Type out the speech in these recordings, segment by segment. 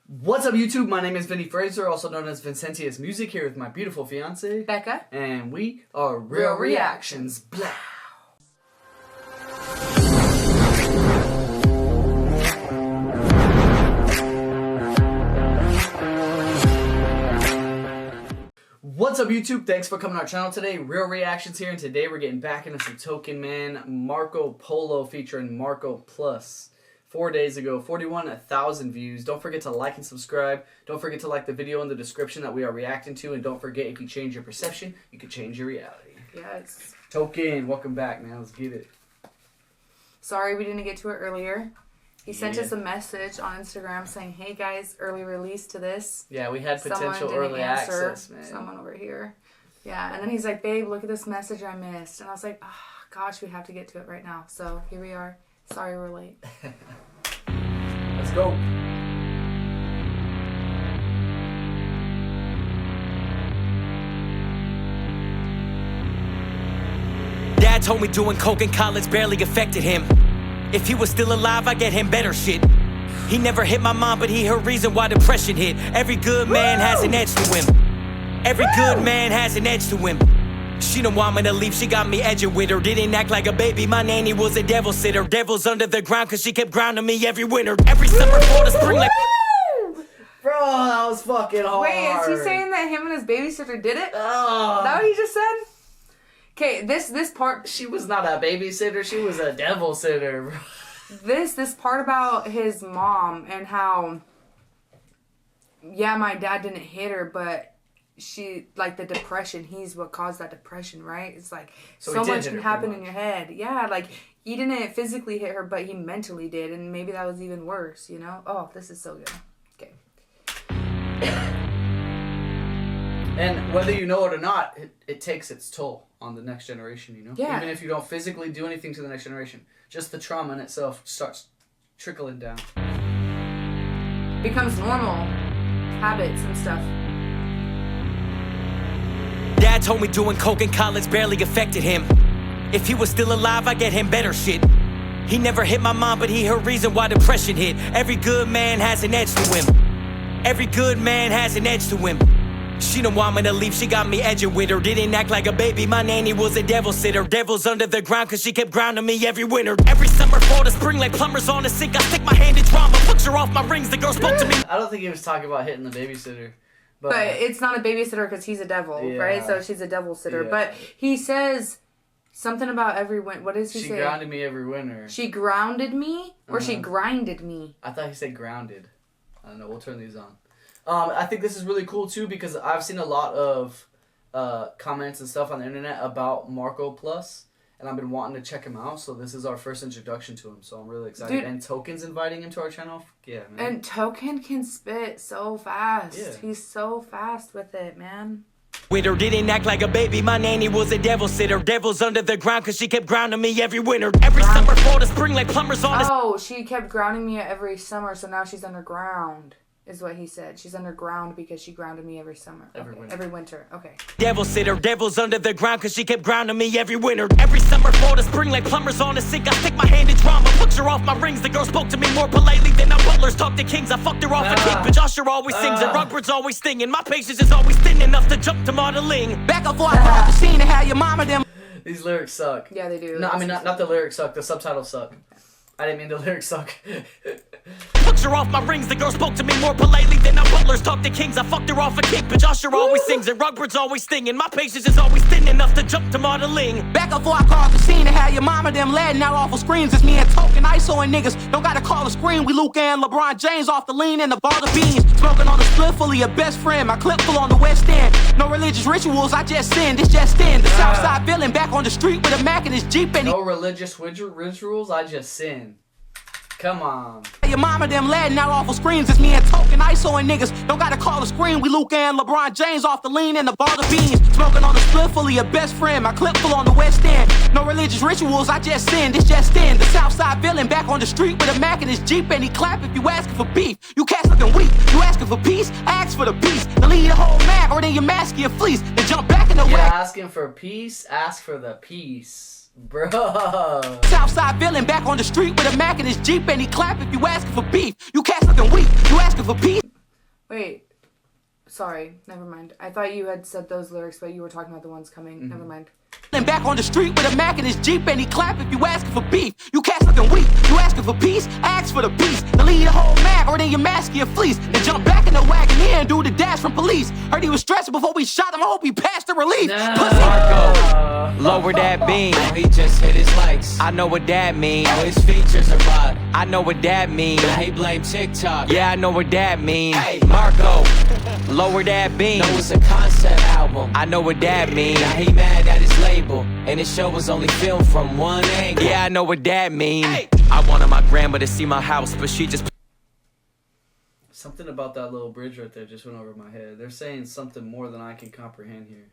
What's up, YouTube? My name is Vinny Fraser, also known as Vincentius Music, here with my beautiful fiance, Becca. And we are Real Reactions. Blah. What's up, YouTube? Thanks for coming to our channel today. Real Reactions here, and today we're getting back into some Token Man Marco Polo featuring Marco Plus. 4 days ago, 41,000 views. Don't forget to like and subscribe. Don't forget to like the video in the description that we are reacting to. And don't forget, if you change your perception, you can change your reality. Yes. Token, welcome back, man. Let's get it. Sorry we didn't get to it earlier. He sent us a message on Instagram saying, hey guys, early release to this. Yeah, we had potential early access, man. Someone over here. Yeah, and then he's like, babe, look at this message I missed. And I was like, oh, gosh, we have to get to it right now. So here we are. Sorry we're late. Let's go. Dad told me doing coke in college barely affected him. If he was still alive, I'd get him better shit. He never hit my mom, but he her reason why depression hit. Every good man has an edge to him. Every good man has an edge to him. She don't want me to leave, she got me edging with her. Didn't act like a baby, my nanny was a devil sitter. Devils under the ground, cause she kept grounding me every winter. Every summer, fall to spring, like... Bro, that was fucking hard. Wait, is he saying that him and his babysitter did it? Oh. Is that what he just said? Okay, this part... She was not a babysitter, she was a devil sitter. This part about his mom and how... Yeah, my dad didn't hit her, but... She, like, the depression, he's what caused that depression, right? It's like, so much can happen in your head. Yeah, like, he didn't physically hit her, but he mentally did, and maybe that was even worse, you know? Oh, this is so good. Okay. And whether you know it or not, it takes its toll on the next generation, you know? Yeah. Even if you don't physically do anything to the next generation, just the trauma in itself starts trickling down. Becomes normal habits and stuff. Dad told me doing coke in college barely affected him. If he was still alive, I'd get him better shit. He never hit my mom, but he her reason why depression hit. Every good man has an edge to him. Every good man has an edge to him. She don't want me to leave, she got me edging with her. Didn't act like a baby, my nanny was a devil sitter. Devils under the ground, cause she kept grounding me every winter. Every summer, fall to spring, like plumbers on a sink. I stick my hand in drama, puncture off my rings, the girl spoke to me. I don't think he was talking about hitting the babysitter. But it's not a babysitter because he's a devil, right? So she's a devil sitter. Yeah. But he says something about every winter. What does he say? She grounded me every winter. She grounded me? Or she grinded me? I thought he said grounded. I don't know. We'll turn these on. I think this is really cool, too, because I've seen a lot of comments and stuff on the internet about Marco Plus. And I've been wanting to check him out, so this is our first introduction to him, so I'm really excited. Dude, and Token's inviting him to our channel. Yeah, man. And Token can spit so fast. Yeah. He's so fast with it, man. Winter didn't act like a baby, my nanny was a devil sitter. Devils under the ground, cause she kept grounding me every winter. Every summer, fall to spring, like plumbers on a... Oh, she kept grounding me every summer, so now she's underground. Is what he said. She's underground because she grounded me every summer. Every winter. Okay. Devil sitter, devils under the ground, cause she kept grounding me every winter. Every summer, fall to spring, like plumbers on a sink. I stick my hand in drama, puncture off my rings. The girl spoke to me more politely than our butlers talk to kings. I fucked her off a kick, but Usher always sings and Rugbirds always stinging. My patience is always thin enough to jump to modeling. Back up before I caught the scene and had your mama them. These lyrics suck. Yeah, they do. No, I mean, not the lyrics suck, the subtitles suck. I didn't mean the lyrics suck. Puncture off my rings, the girl spoke to me more politely than our butlers talk to kings. I fucked her off a kick, but Usher always sings and Rugbirds always stinging. My patience is always thin enough to jump to modeling. Back up before I caught the scene and had your mama them letting out awful screams. It's me and Token, ISO and niggas don't gotta call a screen. We Luke and LeBron James off the lean and the ball of beans. Smoking on the split full of your best friend. My clip full on the West End. No religious rituals, I just sin. This just in. The Southside villain back on the street with a Mac in his Jeep and no religious rituals, I just sin. Come on. Your mama them letting out awful screams. It's me and Token, ISO and niggas don't gotta call a screen. We Luke and LeBron James off the lean and the ball of beans. Smoking on the split full of your best friend. My clip full on the West End. No religious rituals, I just sin. This just in. The Southside villain back on the street with a Mac in his Jeep and he clap if you asking for beef. You cats looking weak. You asking for peace? I ask for the peace. Then leave the whole mag or then you mask your fleece. Then jump back in the You're way. asking for peace, ask for the peace. Bro. Southside villain back on the street with a Mac in his Jeep and he clap if you asking for beef. You cats looking weak. You asking for peace? Wait. Sorry, never mind. I thought you had said those lyrics, but you were talking about the ones coming. Never mind. And back on the street with a Mac in his Jeep, and he clap if you asking for beef. You cats looking weak. You asking for peace? Ask for the peace. Now leave the whole Mac, or then your mask your fleece. Then jump back in the wagon here and do the dash from police. Heard he was stressing before we shot him. I hope he passed the relief. Pussy. Marco, lower that beam. Oh, he just hit his likes. I know what that mean. Oh, his features are bought. I know what that mean. Now he blame TikTok. Yeah, I know what that mean. Hey, Marco, lower that beam. No, it's a concept album. I know what that mean. Now he mad at his label, and his show was only filmed from one angle. Yeah, I know what that mean. Hey. I wanted my grandma to see my house, but she just... Something about that little bridge right there just went over my head. They're saying something more than I can comprehend here.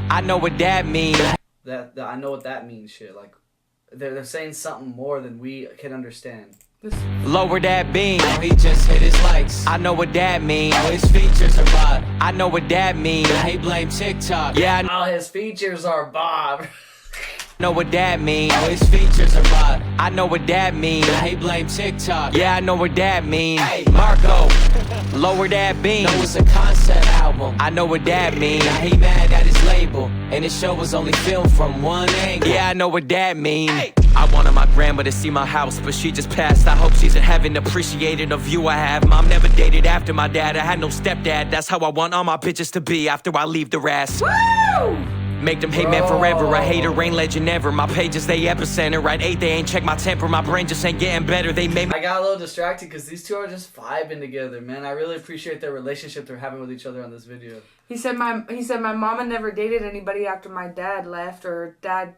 I know what that mean. That I know what that means shit. Like, they're saying something more than we can understand. Lower that beam. Oh, he just hit his likes. I know what that mean. Oh, his features are bought. I know what that mean. Now he blame TikTok. Yeah, I know. Oh, his features are Bob. Know what that mean. Oh, his features are bought. I know what that mean. Now he blame TikTok. Yeah, I know what that mean. Hey. Marco, lower that beam. No, it's a concept album. I know what that mean. Now he mad at his label, and his show was only filmed from one angle. Yeah, I know what that mean. I wanted my grandma to see my house, but she just passed. I hope she's in heaven, appreciating the view I have. Mom never dated after my dad. I had no stepdad. That's how I want all my bitches to be after I leave the rest. Woo! Make them hate men forever. I hate her, ain't legend ever. My pages, they epicenter. Right 8, they ain't check my temper. My brain just ain't getting better. They made me... I got a little distracted because these two are just vibing together, man. I really appreciate their relationship they're having with each other on this video. He said my mama never dated anybody after my dad left or dad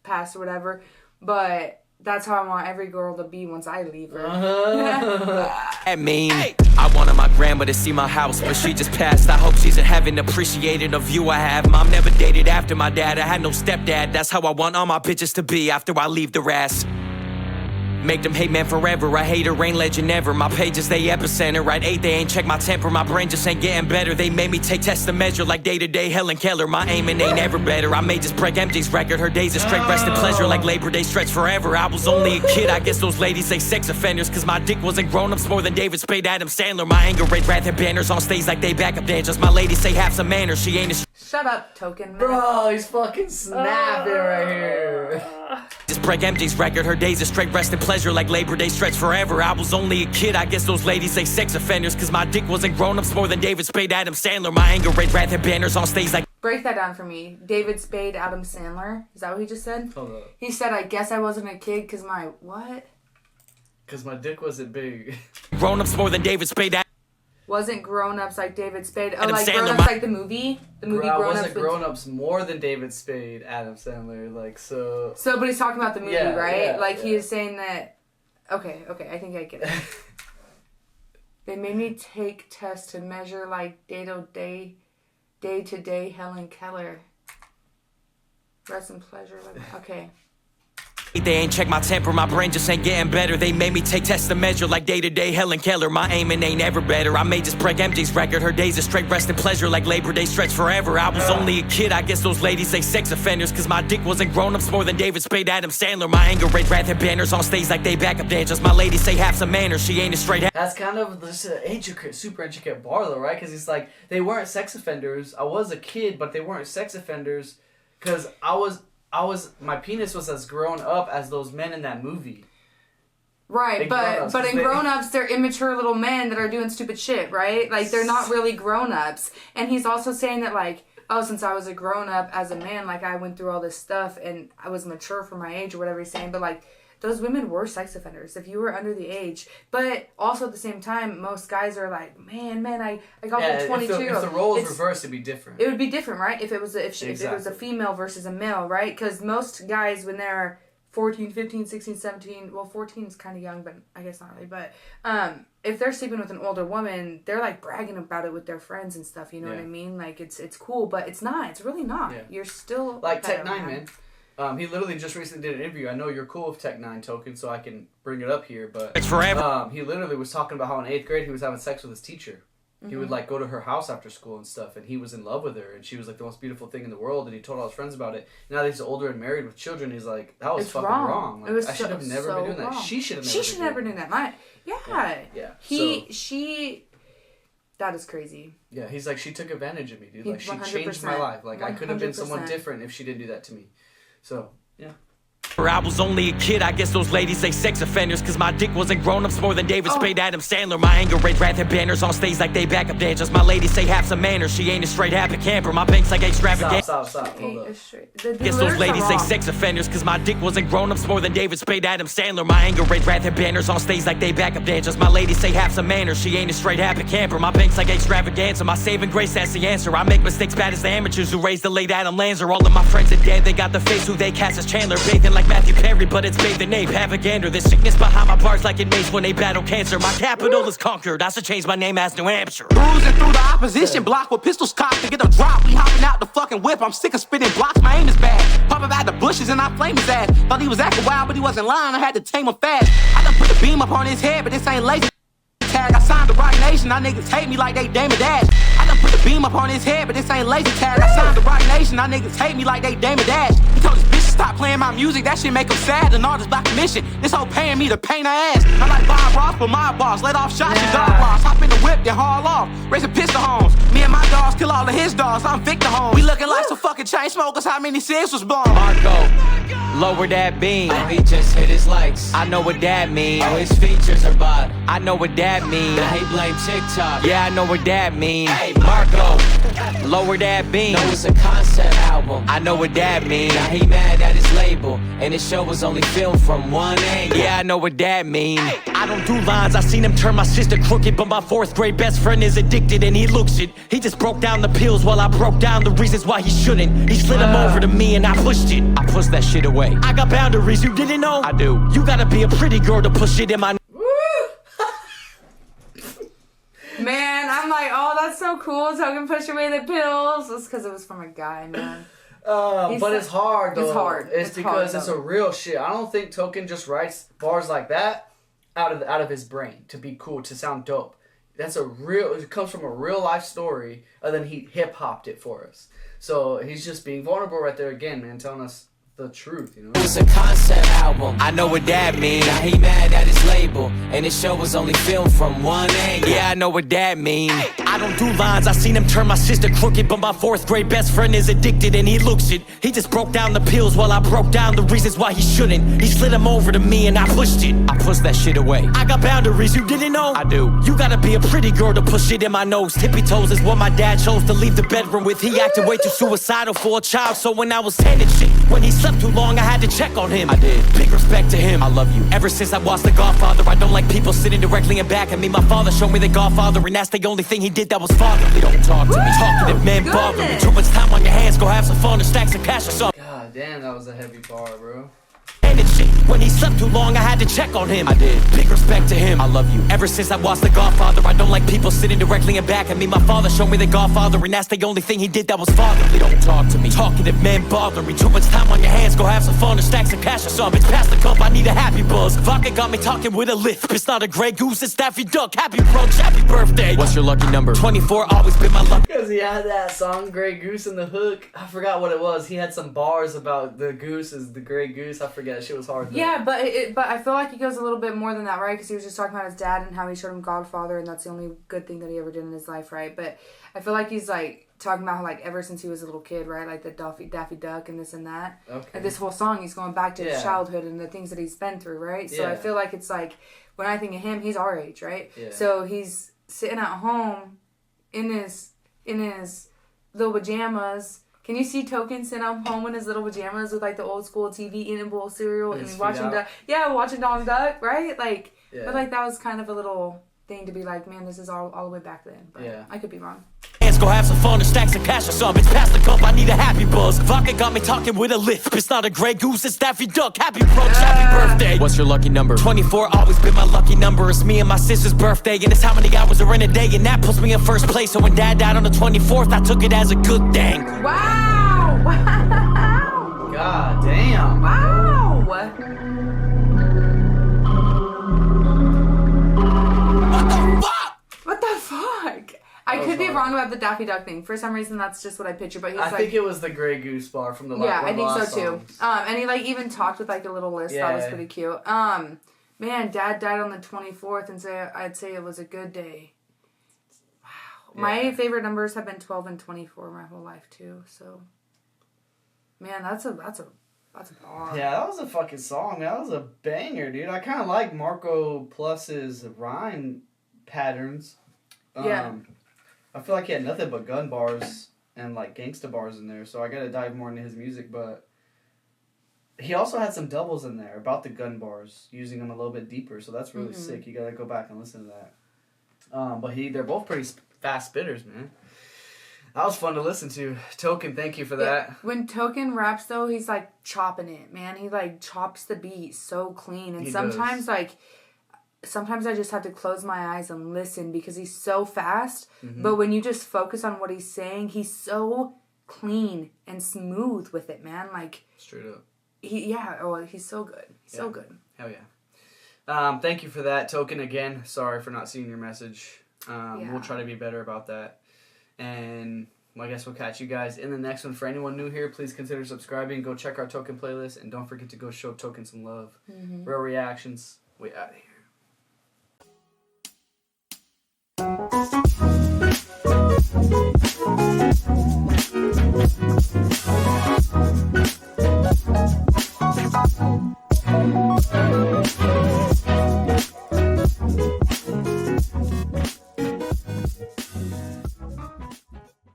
passed or whatever, but that's how I want every girl to be once I leave her. I mean, I wanted my grandma to see my house, but she just passed. I hope she's in heaven, appreciating the view I have. Mom never dated after my dad. I had no stepdad. That's how I want all my bitches to be after I leave the rest. Make them hate men forever. I hate her, ain't legend ever. My pages, they epicenter. Right 8, they ain't check my temper. My brain just ain't getting better. They made me take tests to measure like day-to-day Helen Keller. My aiming ain't ever better. I may just break MJ's record. Her days of straight rest and pleasure like Labor Day stretch forever. I was only a kid. I guess those ladies say sex offenders, cause my dick wasn't grown-ups more than David Spade, Adam Sandler. My anger rate rather banners on stage like they backup dancers. My lady say have some manners. She ain't a Shut up, token man. Bro, he's fucking snapping right here. just break MJ's record. Her days of straight rest and pleasure like Labor Day stretch forever. I was only a kid. I guess those ladies say sex offenders, cause my dick wasn't grown-ups more than David Spade, Adam Sandler. My anger rate rather banners on stage like... Break that down for me. David Spade, Adam Sandler. Is that what he just said? Hold up. He said, I guess I wasn't a kid because my... What? Because my dick wasn't big. Grown-ups more than David Spade. Wasn't grown-ups like David Spade. Oh, Adam like Sandler, grown-ups like the movie? The movie I Grown-Ups. wasn't grown-ups more than David Spade, Adam Sandler. Like, so... So, but he's talking about the movie, Yeah, right? yeah, like, yeah. he is saying that... Okay, I think I get it. They made me take tests to measure, like, day-to-day Helen Keller. Rest and pleasure. Like, okay. They ain't check my temper, my brain just ain't getting better. They made me take tests to measure like day-to-day Helen Keller. My aiming ain't ever better. I may just break MJ's record. Her days of straight rest and pleasure like Labor Day stretch forever. I was only a kid. I guess those ladies say sex offenders, cause my dick wasn't grown-ups more than David Spade, Adam Sandler. My anger rate rather banners on stage like they backup dancers. My lady say have some manners. She ain't a straight... That's kind of just an intricate, super intricate bar though, right? Because it's like, they weren't sex offenders. I was a kid, but they weren't sex offenders because my penis was as grown up as those men in that movie. Right, Big but grown-ups, in they- grown-ups, they're immature little men that are doing stupid shit, right? Like, they're not really grown-ups. And he's also saying that, like, oh, since I was a grown-up as a man, like, I went through all this stuff and I was mature for my age or whatever he's saying. But, like, those women were sex offenders if you were under the age. But also at the same time, most guys are like, man, I got Yeah, to 22. if the roles It's- reversed, it'd be different. It would be different, right? If it was if it was a Exactly. female versus a male, right? Because most guys, when they're 14, 15, 16, 17, well, 14 is kind of young, but I guess not really. But if they're sleeping with an older woman, they're like bragging about it with their friends and stuff. You know what I mean? Like it's cool, but it's not. It's really not. Yeah. You're still Like better, Tech9, man. He literally just recently did an interview. I know you're cool with Tech9 Token, so I can bring it up here. But It's forever. he literally was talking about how in 8th grade he was having sex with his teacher. He would like go to her house after school and stuff, and he was in love with her, and she was like the most beautiful thing in the world. And he told all his friends about it. Now that he's older and married with children, he's like, that was It's fucking wrong. wrong. Like, It was I should have never been doing that. wrong. She should have never. She should never do that. Yeah. She That is crazy. Yeah, he's like, she took advantage of me, dude. He- Like, she changed my life. Like, I could have been someone 100%. different if she didn't do that to me. So, yeah. I was only a kid, I guess those ladies say sex offenders. Cause my dick wasn't grown-ups more than David Spade, Adam Sandler. My anger rate rather banners on stage like they backup dancers. My lady say have some manners, she ain't a straight happy camper. My bank's like extravagant. Stop. Hold up. Guess those ladies say sex offenders. Cause my dick wasn't grown-ups more than David Spade, Adam Sandler. My anger rate rather banners on stage like they backup dancers. My lady say have some manners, she ain't a straight happy camper. My bank's like extravaganza. My saving grace, that's the answer. I make mistakes bad as the amateurs who raised the late Adam Lanza. All of my friends are dead, they got the face who they cast as Chandler. Bathing like Matthew Perry, but it's bathed in ape, have a gander. There's sickness behind my bars like it makes when they battle cancer. My capital is conquered, I should change my name as New Hampshire. Cruising through the opposition block with pistols cocked to get a drop. We hopping out the fucking whip, I'm sick of spitting blocks, my aim is bad. Popping out the bushes and I flame his ass. Thought he was acting wild, but he wasn't lying, I had to tame him fast. I done put the beam up on his head, but this ain't lazy tag. I signed the Rock Nation, now niggas hate me like they Damon Dash. I done put the beam up on his head, but this ain't lazy tag. I signed the Rock Nation, now niggas hate me like they Damon Dash. He told his bitch to stop playing my music, that shit make him sad. An artist by commission, this hoe paying me to paint her ass. I like Bob Ross, but my boss let off shots and dog Ross. Hop in the whip, then haul off, raising pistol homes. Me and my dogs kill all of his dogs, I'm Victor Holmes. We looking like some fucking chain smokers, how many cigs was blown? Marco, lower that beam. Oh, he just hit his likes. I know what that mean. Oh, his features are bought. I know what that mean. Now he blame TikTok. Yeah, I know what that mean. Hey, Marco, lower that beam. No, it's a concept album. I know what that mean. Now he mad at his label, and his show was only filmed from one angle. Yeah, I know what that mean. I don't do lines, I seen him turn my sister crooked. But my 4th grade best friend is addicted and he looks it. He just broke down the pills while I broke down the reasons why he shouldn't. He slid him over to me and I pushed it. I pushed that shit away. I got boundaries, you didn't know? I do. You gotta be a pretty girl to push it in my Man, I'm like, oh, that's so cool. Token push away the pills. It's because it was from a guy, man. But it's hard, though. It's hard. It's because hard, it's a real shit. I don't think Token just writes bars like that out of his brain to be cool, to sound dope. That's it comes from a real life story, and then he hip hopped it for us. So he's just being vulnerable right there again, man, telling us the truth, you know? It's a concept album. I know what that mean. Now he mad at his label, and his show was only filmed from one angle. Yeah, I know what that mean. I don't do lines, I seen him turn my sister crooked. But my 4th grade best friend is addicted and he looks it. He just broke down the pills while I broke down the reasons why he shouldn't. He slid him over to me and I pushed it. I pushed that shit away. I got boundaries, you didn't know? I do. You gotta be a pretty girl to push it in my nose. Tippy toes is what my dad chose to leave the bedroom with. He acted way too suicidal for a child, so when I was 10 and shit, when he slept too long, I had to check on him. I did. Big respect to him. I love you. Ever since I watched The Godfather, I don't like people sitting directly in back of me. My father showed me The Godfather, and that's the only thing he did that was fatherly. Don't talk to me. Talkative men bother me. Too much time on your hands, go have some fun or stack some cash or something. God damn, that was a heavy bar, bro. And shit. When he slept too long, I had to check on him. I did. Big respect to him. I love you. Ever since I watched The Godfather, I don't like people sitting directly in back of me. My father showed me The Godfather, and that's the only thing he did that was fatherly. Don't talk to me. Talkative men bother me. Too much time on your hands, go have some fun or stack some cash or something. It's past the cup, I need a happy buzz. Vodka got me talking with a lisp. It's not a Grey Goose, it's Daffy Duck. Happy brunch, happy birthday. What's your lucky number? 24, always been my luck. Because he had that song, Grey Goose, in the hook. I forgot what it was. He had some bars about the goose is the Grey Goose. I forget. Shit was hard. Though. Yeah, but I feel like he goes a little bit more than that, right? Because he was just talking about his dad and how he showed him Godfather, and that's the only good thing that he ever did in his life, right? But I feel like he's like talking about how like ever since he was a little kid, right? Like the Daffy Duck and this and that. Okay. Like this whole song, he's going back to his childhood and the things that he's been through, right? So I feel like it's like when I think of him, he's our age, right? Yeah. So he's sitting at home in his little pajamas. Can you see Token sitting at home in his little pajamas with like the old school TV, eating a bowl of cereal and watching watching Donald Duck, right? Like, but like that was kind of a little thing to be like, man, this is all the way back then. But I could be wrong. Go have some fun or stack some cash or something. It's past the cup, I need a happy buzz. Vodka got me talking with a lisp. It's not a Grey Goose, it's Daffy Duck. Happy brunch, happy birthday. What's your lucky number? 24, always been my lucky number. It's me and my sister's birthday, and it's how many hours are in a day, and that puts me in first place. So when Dad died on the 24th, I took it as a good thing. Wow! Wow! God damn. Wow! What the fuck? What the fuck? I could be wrong about the Daffy Duck thing. For some reason, that's just what I picture. But he's I think it was the Grey Goose bar from the last. Yeah, I think so too. Songs. And he like even talked with like a little list. That was pretty cute. Man, Dad died on the 24th, and I'd say it was a good day. Wow. My favorite numbers have been 12 and 24 my whole life too. So, man, that's a bar. Yeah, that was a fucking song. That was a banger, dude. I kind of like Marco Plus's rhyme patterns. Yeah. I feel like he had nothing but gun bars and like gangsta bars in there, so I gotta dive more into his music. But he also had some doubles in there about the gun bars, using them a little bit deeper. So that's really sick. You gotta go back and listen to that. But they're both pretty fast spitters, man. That was fun to listen to. Token, thank you for that. Yeah. When Token raps, though, he's, like, chopping it, man. He, like, chops the beat so clean. And sometimes I just have to close my eyes and listen because he's so fast. Mm-hmm. But when you just focus on what he's saying, he's so clean and smooth with it, man. Like, straight up. He's so good. So good. Hell yeah. Thank you for that, Token, again. Sorry for not seeing your message. We'll try to be better about that. And I guess we'll catch you guys in the next one. For anyone new here, please consider subscribing. Go check our Token playlist. And don't forget to go show Token some love. Mm-hmm. Real reactions. We out of here.